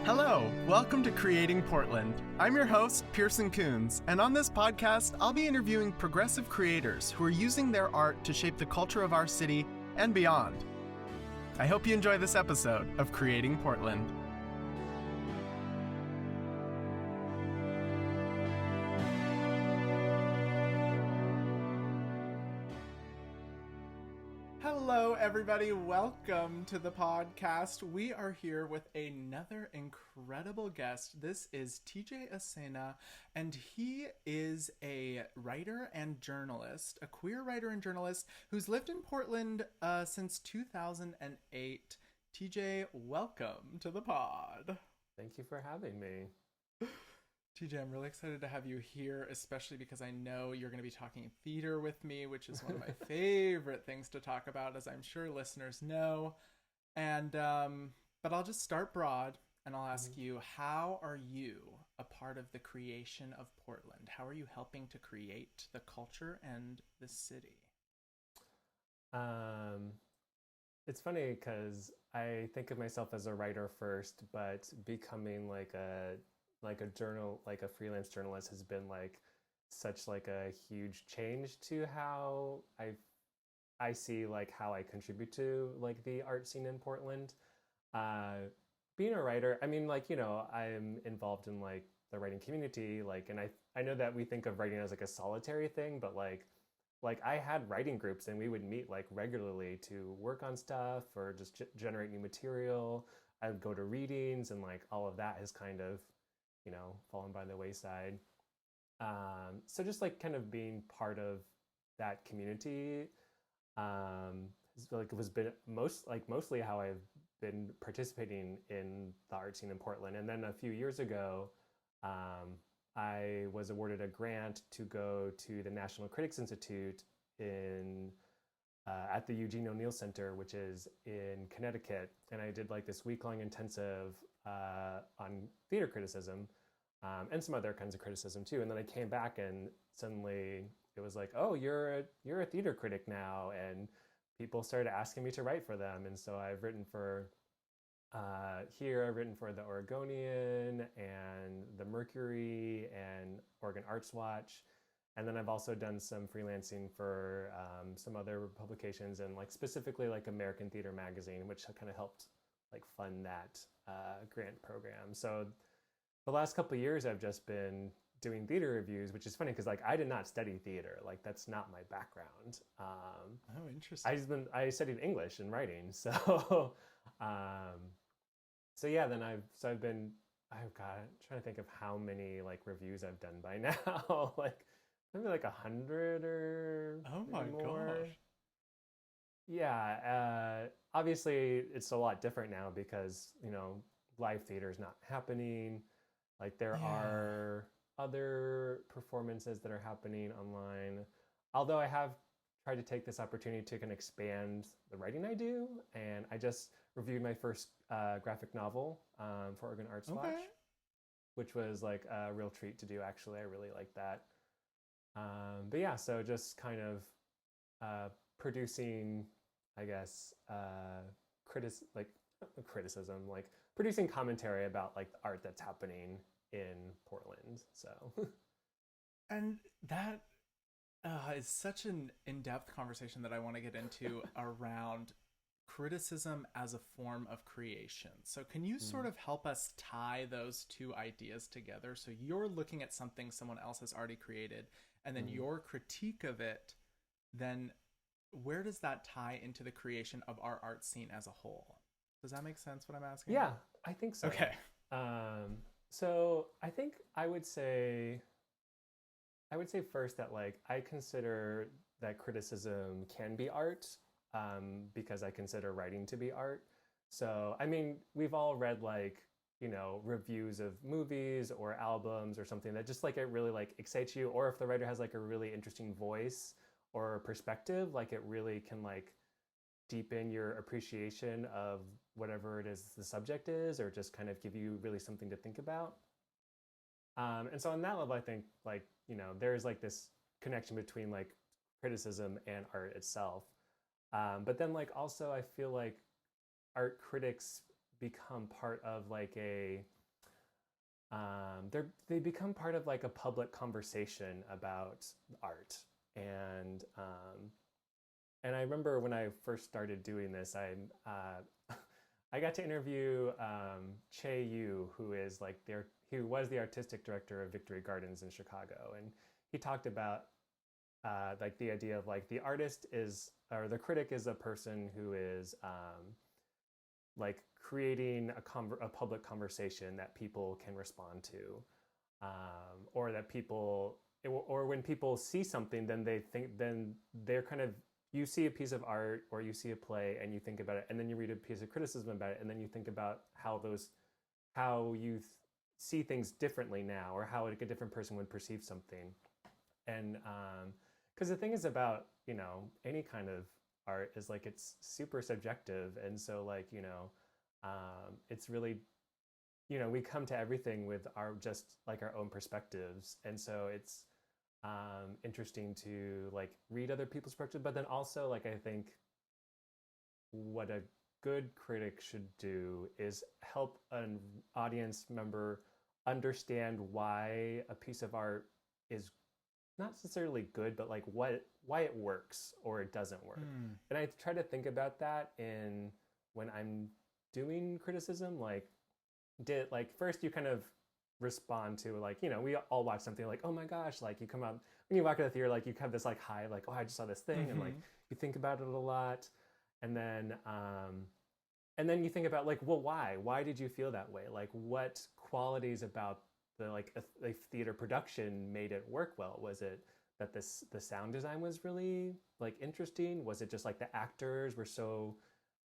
Hello, welcome to Creating Portland. I'm your host, Pearson Kunz, and on this podcast, I'll be interviewing progressive creators who are using their art to shape the culture of our city and beyond. I hope you enjoy this episode of Creating Portland. Hello, everybody. Welcome to the podcast. We are here with another incredible guest. This is TJ Acena, and he is a writer and journalist, a queer writer and journalist who's lived in Portland since 2008. TJ, welcome to the pod. Thank you for having me. TJ, I'm really excited to have you here, especially because I know you're going to be talking theater with me, which is one of my favorite things to talk about, as I'm sure listeners know. And but I'll just start broad, and I'll ask you, how are you a part of the creation of Portland? How are you helping to create the culture and the city? It's funny because I think of myself as a writer first, but becoming like a freelance journalist has been such a huge change to how I see how I contribute to the art scene in Portland. Being a writer, I mean, I'm involved in the writing community, and I know that we think of writing as a solitary thing, but I had writing groups and we would meet regularly to work on stuff or just generate new material. I would go to readings, and all of that has kind of fallen by the wayside. So just kind of being part of that community mostly how I've been participating in the art scene in Portland. And then a few years ago, I was awarded a grant to go to the National Critics Institute at the Eugene O'Neill Center, which is in Connecticut. And I did this week-long intensive on theater criticism and some other kinds of criticism too. And then I came back and suddenly it was oh, you're a theater critic now. And people started asking me to write for them. And so I've written for I've written for the Oregonian and the Mercury and Oregon Arts Watch. And then I've also done some freelancing for some other publications, and specifically American Theater Magazine, which kind of helped fund that grant program. So the last couple of years I've just been doing theater reviews, which is funny because I did not study theater. That's not my background. Oh, interesting. I studied English and writing. So so yeah, then I've been, I'm trying to think of how many reviews I've done by now. Maybe 100 or oh my more. gosh. Yeah, obviously it's a lot different now because live theater is not happening. There are other performances that are happening online. Although I have tried to take this opportunity to kind of expand the writing I do, and I just reviewed my first graphic novel for Oregon Arts Watch, which was a real treat to do. Actually, I really liked that. But yeah, so just kind of producing, I guess, criticism, producing commentary about the art that's happening in Portland. So, and that is such an in-depth conversation that I want to get into around criticism as a form of creation. So can you sort of help us tie those two ideas together? So you're looking at something someone else has already created, and then your critique of it, then where does that tie into the creation of our art scene as a whole? Does that make sense, what I'm asking? Yeah, I think so. Okay. So I think I would say first that I consider that criticism can be art, because I consider writing to be art. So, I mean, we've all read reviews of movies or albums or something that just it really excites you, or if the writer has a really interesting voice or perspective, it really can deepen your appreciation of whatever it is the subject is, or just kind of give you really something to think about. And so on that level, I think there's this connection between criticism and art itself. But then also I feel art critics become part of they become part of like a public conversation about art. And I remember when I first started doing this, I got to interview Che Yu, who is like who was the artistic director of Victory Gardens in Chicago, and he talked about like the idea of like the artist is, or the critic is a person who is like creating a public conversation that people can respond to, or that people, or when people see something, then they're kind of, you see a piece of art or you see a play and you think about it, and then you read a piece of criticism about it, and then you think about how you see things differently now, or how a different person would perceive something. And because the thing is about, you know, any kind of art is like it's super subjective, and so like, you know, it's really, you know, we come to everything with our just like our own perspectives, and so it's interesting to like read other people's perspective, but then also like I think what a good critic should do is help an audience member understand why a piece of art is not necessarily good, but like why it works or it doesn't work. And I try to think about that when I'm doing criticism. Like, first you kind of respond to, like, you know, we all watch something like, oh my gosh, like you come out when you walk out of the theater, like you have this like high, like, oh, I just saw this thing, and like you think about it a lot, and then you think about like, well, why did you feel that way? Like, what qualities about the theater production made it work well? Was it that the sound design was really like interesting? Was it just like the actors were so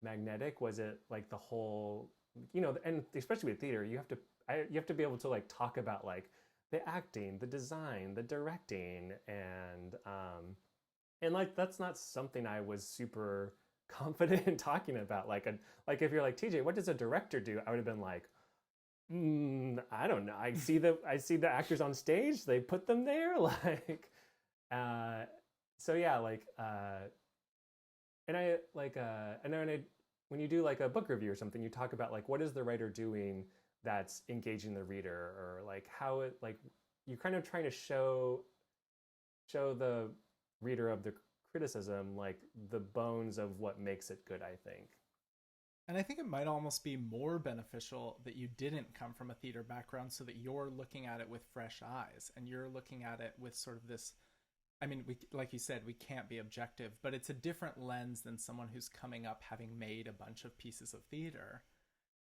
magnetic? Was it like the whole, you know, and especially with theater, you have to be able to like talk about like the acting, the design, the directing, and like that's not something I was super confident in talking about. Like if you're like, TJ, what does a director do? I would have been like, I don't know. I see the actors on stage. They put them there. Like, so yeah, like, and I like, and then when you do like a book review or something, you talk about like what is the writer doing that's engaging the reader, or like how it, like you're kind of trying to show the reader of the criticism like the bones of what makes it good, I think. And I think it might almost be more beneficial that you didn't come from a theater background, so that you're looking at it with fresh eyes, and you're looking at it with sort of this, I mean, like you said, we can't be objective, but it's a different lens than someone who's coming up having made a bunch of pieces of theater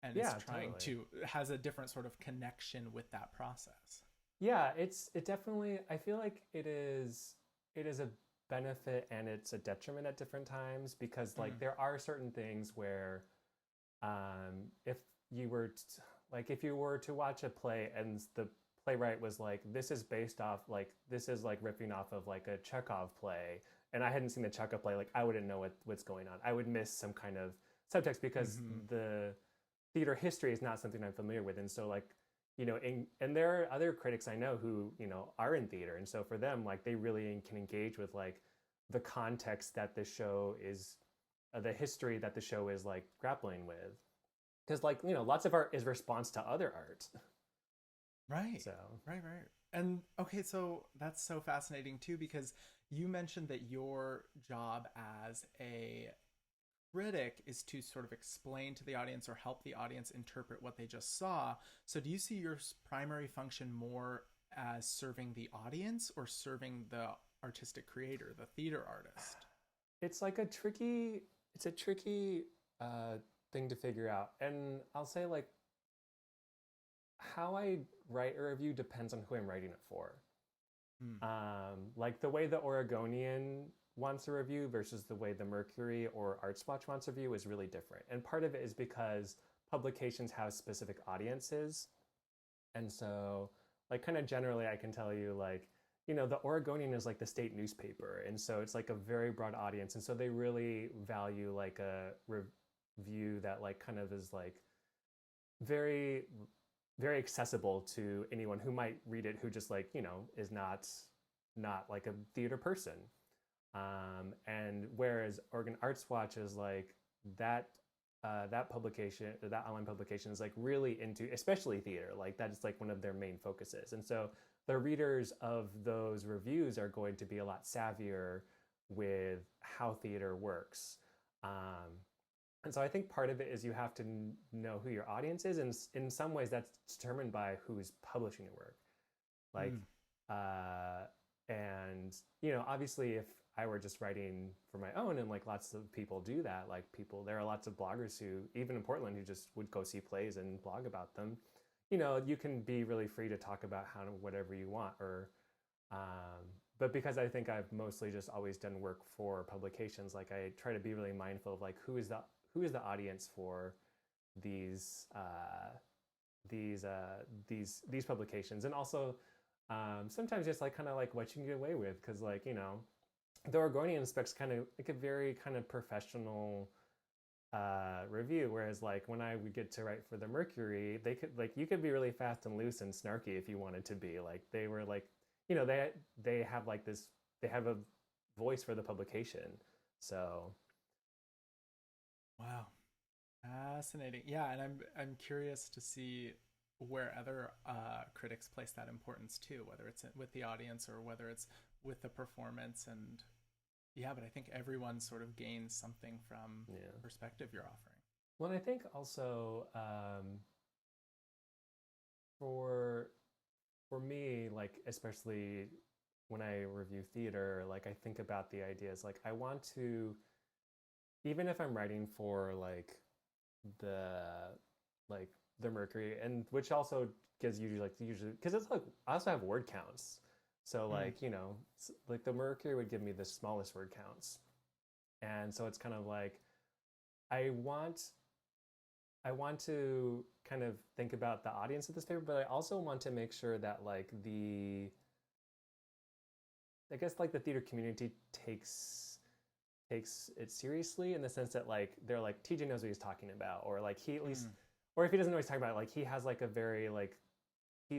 and is trying to, has a different sort of connection with that process. Yeah, it definitely, I feel like it is a benefit and it's a detriment at different times, because like there are certain things where if you were to watch a play and the playwright was like, this is based off, like, this is like ripping off of like a Chekhov play, and I hadn't seen the Chekhov play, like I wouldn't know what's going on. I would miss some kind of subtext because the theater history is not something I'm familiar with. And so like, you know, and there are other critics I know who, you know, are in theater, and so for them, like, they really can engage with like the context that the show is, the history that the show is like grappling with, because like, you know, lots of art is response to other art. Right. So Right. And okay, so that's so fascinating too, because you mentioned that your job as a critic is to sort of explain to the audience or help the audience interpret what they just saw. So do you see your primary function more as serving the audience or serving the artistic creator, the theater artist? It's like a tricky thing to figure out. And I'll say, like, how I write a review depends on who I'm writing it for. Like the way the Oregonian wants a review versus the way the Mercury or Arts Watch wants a review is really different. And part of it is because publications have specific audiences. And so, like, kind of generally, I can tell you, like, you know, the Oregonian is like the state newspaper. And so it's like a very broad audience. And so they really value like a review that like kind of is like very, very accessible to anyone who might read it, who just like, you know, is not like a theater person. And whereas Oregon Arts Watch is like, that that publication, that online publication is like really into, especially theater, like that is like one of their main focuses. And so the readers of those reviews are going to be a lot savvier with how theater works. And so I think part of it is you have to know who your audience is, and in some ways that's determined by who's publishing your work. Like, and you know, obviously, if I were just writing for my own, and like lots of people do that, like there are lots of bloggers who, even in Portland, who just would go see plays and blog about them. You know, you can be really free to talk about whatever you want, or but because I think I've mostly just always done work for publications, like I try to be really mindful of like who is the audience for these publications, and also sometimes just like kind of like what you can get away with, because like, you know, the Oregonian specs kind of like a very kind of professional review, whereas like when I would get to write for the Mercury, they could like, you could be really fast and loose and snarky if you wanted to be. Like they were like, you know, they have like this, they have a voice for the publication. So wow, fascinating. Yeah, and I'm curious to see where other critics place that importance too, whether it's with the audience or whether it's with the performance. And yeah, but I think everyone sort of gains something from the perspective you're offering. Well, I think also for me, like especially when I review theater, like I think about the ideas, like I want to, even if I'm writing for like the Mercury, and which also gives you like usually, because it's like I also have word counts, so like you know, like the Mercury would give me the smallest word counts, and so it's kind of like I want to kind of think about the audience of this paper, but I also want to make sure that like I guess like the theater community takes it seriously, in the sense that like they're like, TJ knows what he's talking about, or like he at least, or if he doesn't know what he's talking about, like he has like a very like he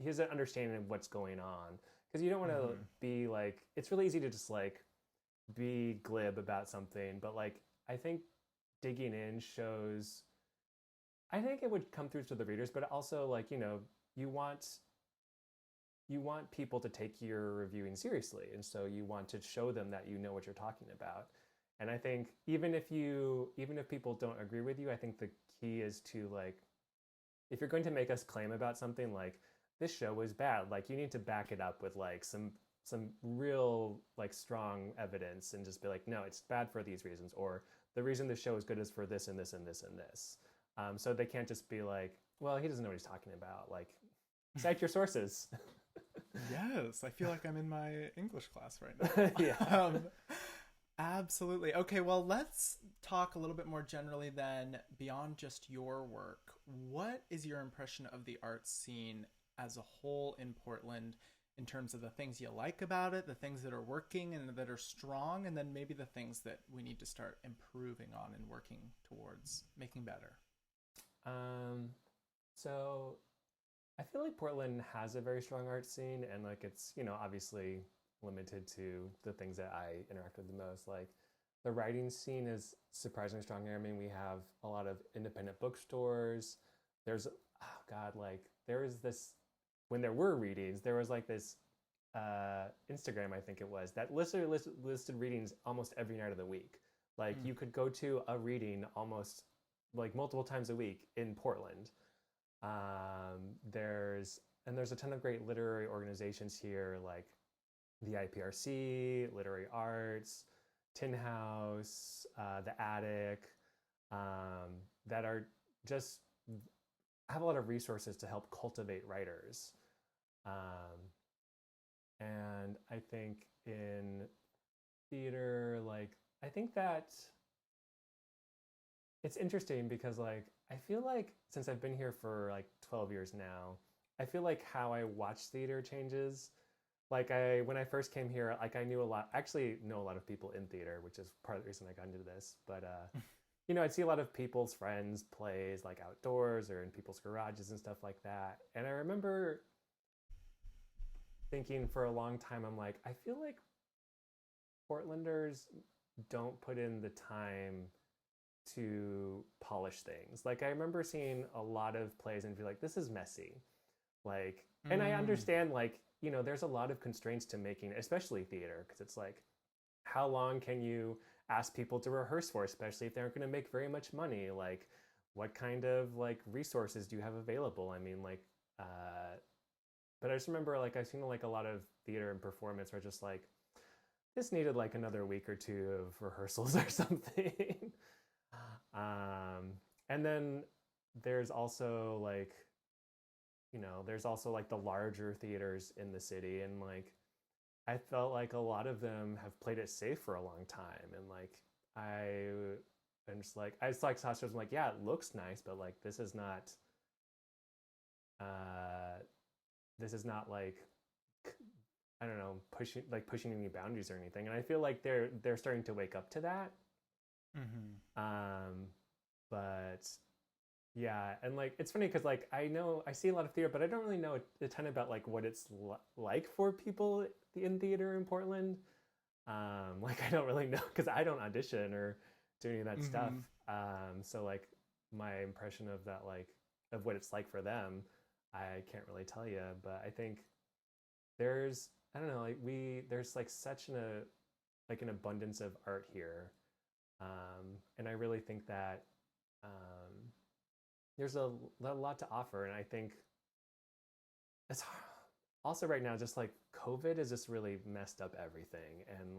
has an understanding of what's going on, because you don't want to be like, it's really easy to just like be glib about something, but like I think digging in shows, I think it would come through to the readers, but also like, you know, you want people to take your reviewing seriously, and so you want to show them that you know what you're talking about. And I think even if people don't agree with you, I think the key is to like, if you're going to make us claim about something like this show was bad, like you need to back it up with like some real like strong evidence, and just be like, no, it's bad for these reasons, or the reason the show is good is for this and this and this and this. So they can't just be like, well, he doesn't know what he's talking about. Like, cite your sources. Yes, I feel like I'm in my English class right now. Yeah. Absolutely. Okay, well, let's talk a little bit more generally then, beyond just your work. What is your impression of the art scene as a whole in Portland, in terms of the things you like about it, the things that are working and that are strong, and then maybe the things that we need to start improving on and working towards making better? So I feel like Portland has a very strong art scene, and like it's, you know, obviously limited to the things that I interact with the most. Like the writing scene is surprisingly strong here. I mean, we have a lot of independent bookstores. There's, oh God, like there is this, when there were readings, there was like this Instagram, I think it was, that listed readings almost every night of the week. Like you could go to a reading almost like multiple times a week in Portland. There's a ton of great literary organizations here, like the IPRC, Literary Arts, Tin House, The Attic, that are just have a lot of resources to help cultivate writers. And I think in theater, like I think that it's interesting because like I feel like since I've been here for like 12 years now, I feel like how I watch theater changes. Like when I first came here, like I know a lot of people in theater, which is part of the reason I got into this. But you know, I'd see a lot of people's friends plays like outdoors or in people's garages and stuff like that. And I remember thinking for a long time, I'm like, I feel like Portlanders don't put in the time to polish things. Like I remember seeing a lot of plays and be like, this is messy. Like, and I Mm. understand, like, you know, there's a lot of constraints to making, especially theater, because it's like, how long can you ask people to rehearse for, especially if they aren't going to make very much money? Like, what kind of like resources do you have available? I mean, like, but I just remember like I've seen like a lot of theater and performance where just like this needed like another week or two of rehearsals or something. um, and then there's also like, you know, there's also like the larger theaters in the city, and like I felt like a lot of them have played it safe for a long time, and like I am just like I just like saw shows. I'm like, yeah, it looks nice, but like uh, this is not like I don't know pushing any boundaries or anything. And I feel like they're starting to wake up to that. Hmm. Um, but yeah, and like it's funny because like I know I see a lot of theater, but I don't really know a ton about like what it's like for people in theater in Portland. Like I don't really know because I don't audition or do any of that stuff. Hmm. So like my impression of that like of what it's like for them, I can't really tell you. But I think there's I don't know like there's like such an abundance of art here, and I really think that um, there's a lot to offer, and I think it's also right now just like COVID has just really messed up everything, and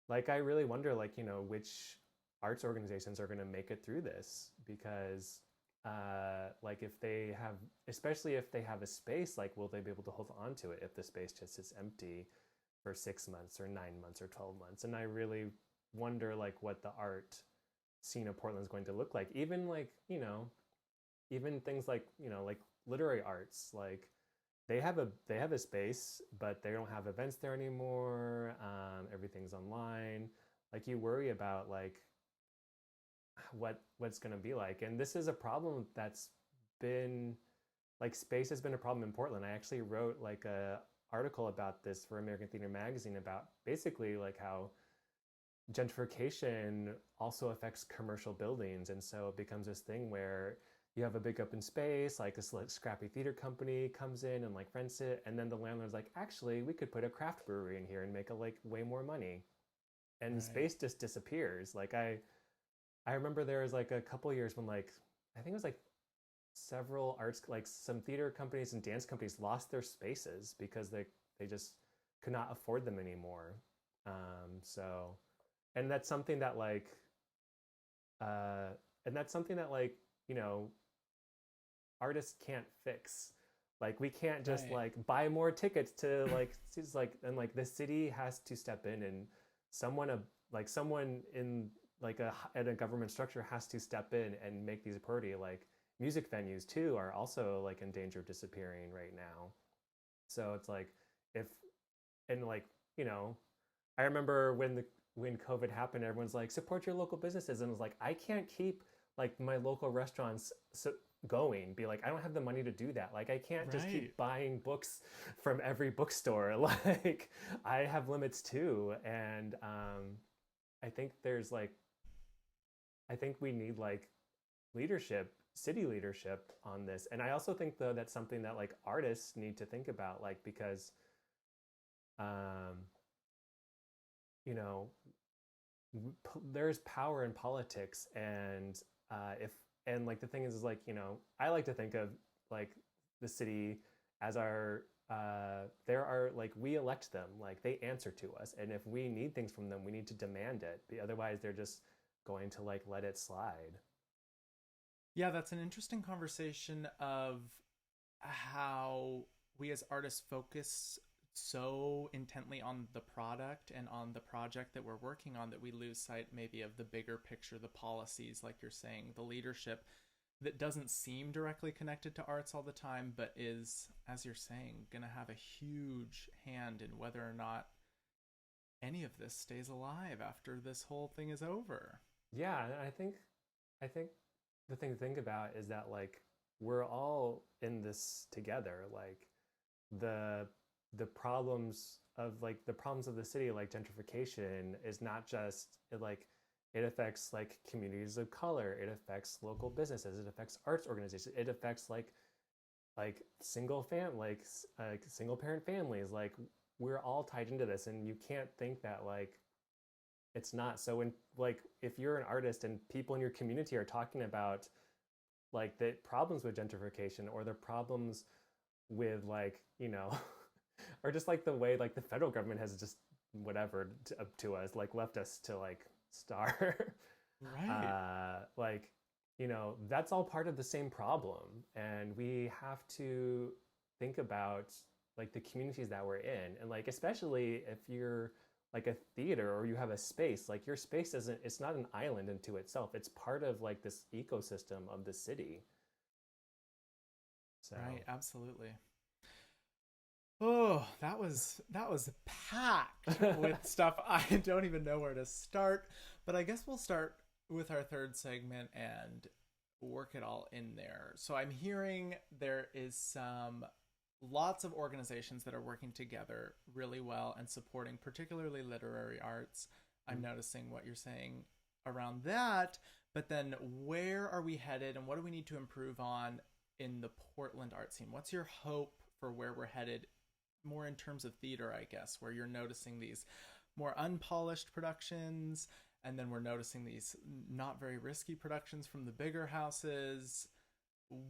like I really wonder like you know which arts organizations are going to make it through this because like if they have especially if they have a space like will they be able to hold on to it if the space just sits empty for 6 months or 9 months or 12 months. And I really wonder like what the art scene of Portland is going to look like, even like you know even things like you know like literary arts like they have a space but they don't have events there anymore. Everything's online. Like you worry about like what's going to be like, and this is a problem that's been like space has been a problem in Portland. I actually wrote like a article about this for American Theater Magazine about basically like how gentrification also affects commercial buildings, and so it becomes this thing where you have a big open space like this like scrappy theater company comes in and like rents it, and then the landlord's like actually we could put a craft brewery in here and make a like way more money, and the Right. space just disappears. Like I remember there was like a couple years when like I think it was like several arts like some theater companies and dance companies lost their spaces because they just could not afford them anymore. So and that's something that like uh and that's something that like you know artists can't fix. Like we can't just Right. like buy more tickets to like it's like and like the city has to step in, and someone like someone in like at a government structure has to step in and make these a priority. Like music venues too are also like in danger of disappearing right now. So it's like if and like you know I remember when COVID happened, everyone's like, support your local businesses, and it was like, I can't keep like my local restaurants going. Be like, I don't have the money to do that. Like, I can't just Right. keep buying books from every bookstore. Like, I have limits too, and I think there's like, I think we need like leadership, city leadership on this, and I also think though that's something that like artists need to think about, like because um, you know there's power in politics, and if and like the thing is like you know I like to think of like the city as our there are like we elect them, like they answer to us, and if we need things from them we need to demand it. Otherwise they're just going to like let it slide. Yeah, that's an interesting conversation of how we as artists focus so intently on the product and on the project that we're working on that we lose sight maybe of the bigger picture, the policies, like you're saying, the leadership that doesn't seem directly connected to arts all the time, but is, as you're saying, going to have a huge hand in whether or not any of this stays alive after this whole thing is over. Yeah, and I think the thing to think about is that like we're all in this together. Like the the problems of the city like gentrification is not just like It affects like communities of color. It affects local businesses. It affects arts organizations. It affects like single parent families. Like we're all tied into this, and you can't think that like it's not. So when like if you're an artist and people in your community are talking about like the problems with gentrification or the problems with like or just like the way like the federal government has just whatever up to us like left us to like starve. Right. Like that's all part of the same problem, and we have to think about like the communities that we're in, and like especially if you're like a theater or you have a space, like your space isn't, it's not an island into itself, it's part of like this ecosystem of the city. So Right, absolutely. Oh, that was packed with stuff. I don't even know where to start, but I guess we'll start with our third segment and work it all in there. So I'm hearing there is some lots of organizations that are working together really well and supporting particularly literary arts. I'm noticing what you're saying around that, but then where are we headed and what do we need to improve on in the Portland art scene? What's your hope for where we're headed, more in terms of theater, I guess, where you're noticing these more unpolished productions, and then we're noticing these not very risky productions from the bigger houses?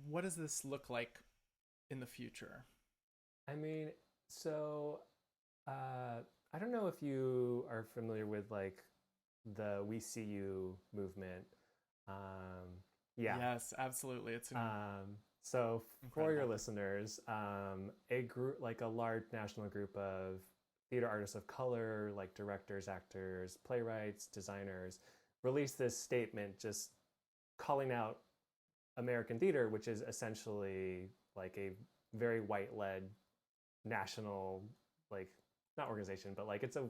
What does this look like in the future? I mean, so I don't know if you are familiar with like the We See You movement. Yeah. Yes, absolutely. So for your incredible. listeners, a group like a large national group of theater artists of color, like directors, actors, playwrights, designers, released this statement just calling out American theater, which is essentially like a very white-led national, like not organization, but like it's a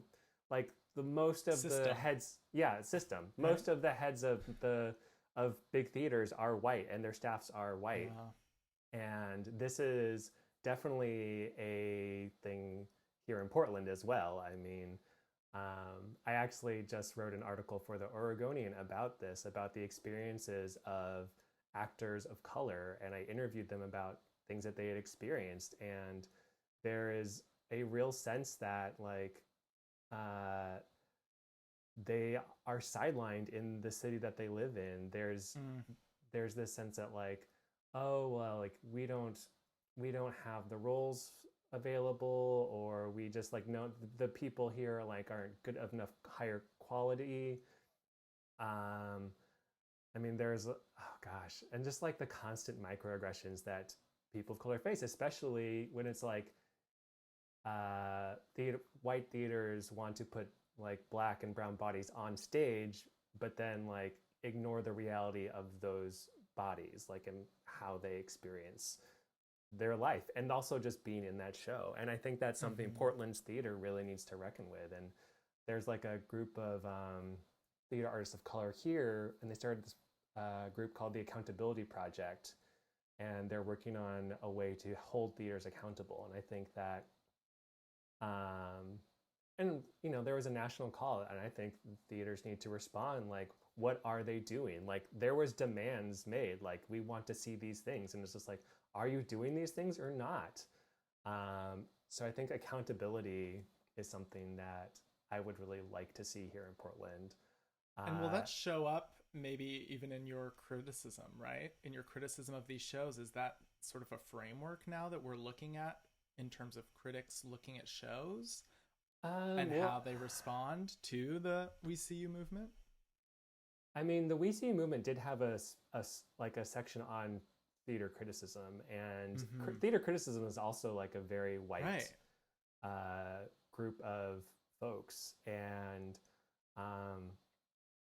like the most of the System, heads, yeah, system. right? Most of the heads of big theaters are white and their staffs are white. Uh, And this is definitely a thing here in Portland as well. I mean, I actually just wrote an article for the Oregonian about this, about the experiences of actors of color, and I interviewed them about things that they had experienced. And there is a real sense that like uh, they are sidelined in the city that they live in. mm, There's this sense that like, oh well, like we don't have the roles available, or we just like know the people here like aren't good enough, higher quality. um I mean, there's, oh gosh, and just like the constant microaggressions that people of color face, especially when it's like white theaters want to put like black and brown bodies on stage, but then like ignore the reality of those bodies, like and how they experience their life, and also just being in that show. And I think that's something mhm. Portland's theater really needs to reckon with. And there's like a group of theater artists of color here, and they started this group called the Accountability Project, and they're working on a way to hold theaters accountable. And I think that um, and there was a national call, and I think theaters need to respond like, what are they doing? Like there was demands made, like we want to see these things, and it's just like, are you doing these things or not? So I think accountability is something that I would really like to see here in Portland. And will uh, that show up maybe even in your criticism, right? In your criticism of these shows, is that sort of a framework now that we're looking at in terms of critics looking at shows and well, how they respond to the We See You movement? I mean, the We See movement did have like a section on theater criticism, and Mm-hmm. theater criticism is also like a very white Right. group of folks, and um,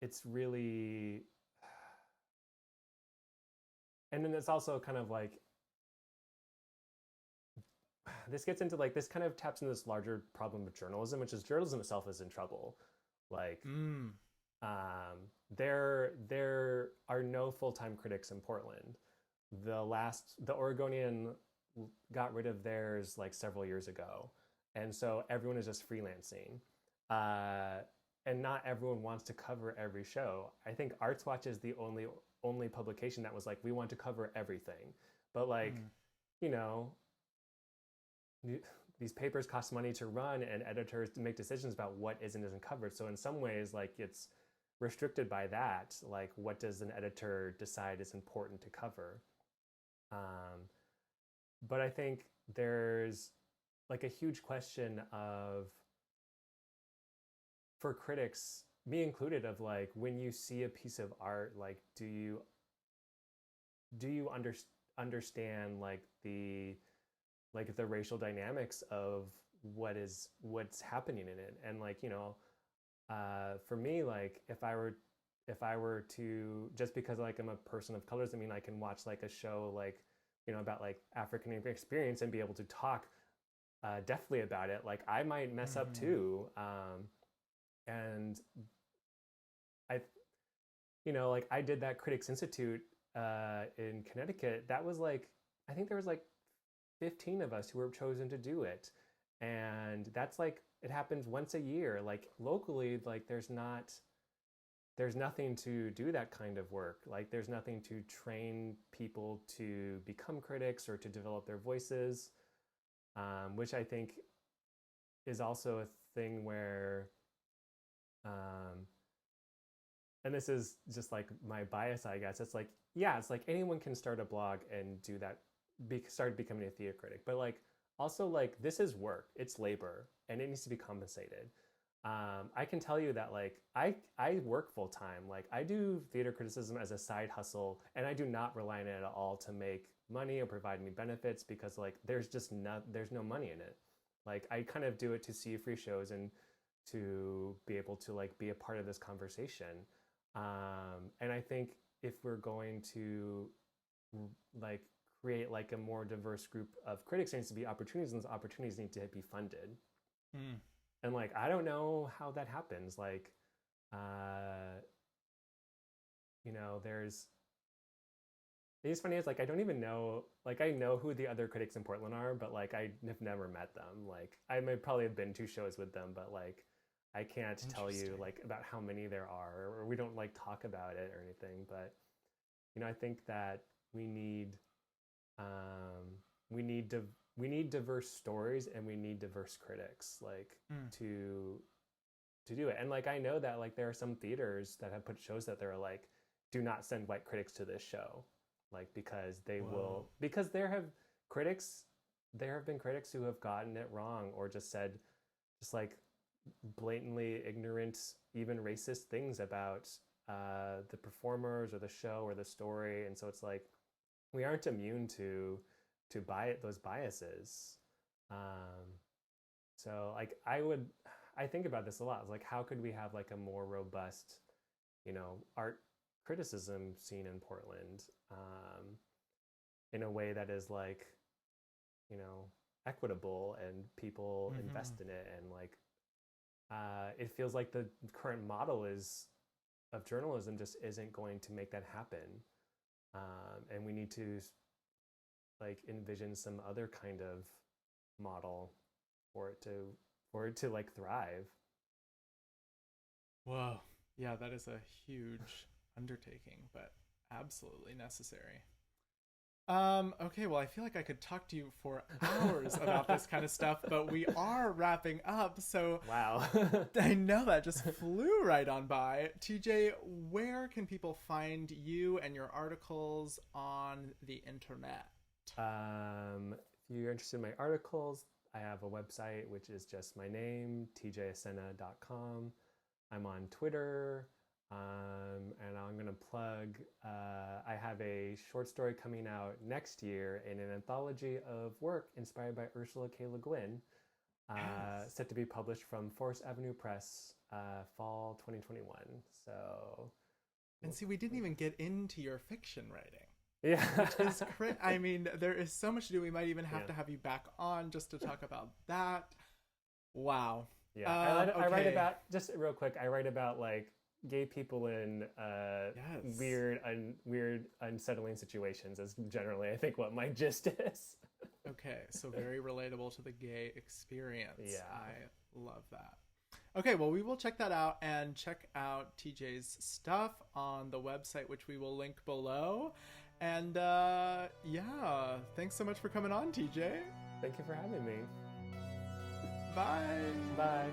it's really, and then it's also kind of like this gets into like this kind of taps into this larger problem of journalism, which is journalism itself is in trouble. Like Mm. there are no full-time critics in Portland. The Oregonian got rid of theirs like several years ago, and so everyone is just freelancing. Uh, and not everyone wants to cover every show. I think Arts Watch is the only publication that was like, we want to cover everything. But like, you know, these papers cost money to run, and editors to make decisions about what is and isn't covered. So in some ways, like, it's restricted by that. Like, what does an editor decide is important to cover? But I think there's like a huge question of, for critics, me included, of like, when you see a piece of art, like, do you understand like the racial dynamics of what's happening in it? And like, you know, for me, like, if I were to, just because like I'm a person of color doesn't mean I can watch like a show like, you know, about like African experience and be able to talk deftly about it. Like, I might mess up too. And I, you know, like, I did that Critics Institute in Connecticut. That was like, I think there was like 15 of us who were chosen to do it. And that's like, it happens once a year. Like, locally, like, there's nothing to do that kind of work. Like, there's nothing to train people to become critics or to develop their voices, which I think is also a thing where, and this is just like my bias, I guess. It's like, yeah, it's like anyone can start a blog and do that, start becoming a theater critic. But like, also, like, this is work, it's labor, and it needs to be compensated. I can tell you that like I work full time. Like, I do theater criticism as a side hustle, and I do not rely on it at all to make money or provide me benefits, because like there's no money in it. Like, I kind of do it to see free shows and to be able to like be a part of this conversation. And I think if we're going to like create like a more diverse group of critics, there needs to be opportunities, and those opportunities need to be funded. And like, I don't know how that happens. Like, you know, it's funny, it's like, I don't even know, like, I know who the other critics in Portland are, but like, I have never met them. Like, I might probably have been to shows with them, but like, I can't tell you like about how many there are, or we don't like talk about it or anything. But, you know, I think that we need diverse stories, and we need diverse critics, like, to do it. And like, I know that like there are some theaters that have put shows that they're like, do not send white critics to this show, like, because they will, because there have been critics who have gotten it wrong, or just said just like blatantly ignorant, even racist things about the performers or the show or the story. And so it's like, we aren't immune to those biases. So like, I think about this a lot. It's like, how could we have like a more robust, you know, art criticism scene in Portland, in a way that is like, you know, equitable, and people invest in it. And like, it feels like the current model of journalism just isn't going to make that happen. And we need to like envision some other kind of model for it to like thrive. Whoa. Yeah, that is a huge undertaking, but absolutely necessary. Okay, well, I feel like I could talk to you for hours about this kind of stuff, but we are wrapping up, so wow. I know that just flew right on by. TJ, where can people find you and your articles on the internet? If you're interested in my articles, I have a website, which is just my name, tjacena.com. I'm on Twitter. And I'm going to plug, I have a short story coming out next year in an anthology of work inspired by Ursula K. Le Guin, set to be published from Forest Avenue Press, fall 2021. So, and see, we didn't even get into your fiction writing. Yeah. Which is I mean, there is so much to do. We might even have to have you back on just to talk about that. Wow. Yeah. I write about, just real quick, I write about like gay people in weird, unsettling situations is generally, I think, what my gist is. Okay, so very relatable to the gay experience. Yeah. I love that. Okay, well, we will check that out and check out TJ's stuff on the website, which we will link below. And yeah, thanks so much for coming on, TJ. Thank you for having me. Bye. Bye.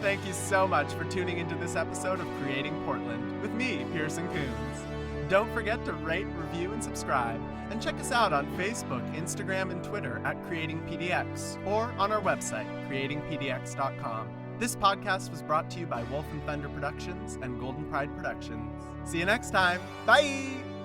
Thank you so much for tuning into this episode of Creating Portland with me, Pearson Kunz. Don't forget to rate, review, and subscribe, and check us out on Facebook, Instagram, and Twitter at Creating PDX, or on our website, creatingpdx.com. This podcast was brought to you by Wolf and Thunder Productions and Golden Pride Productions. See you next time. Bye!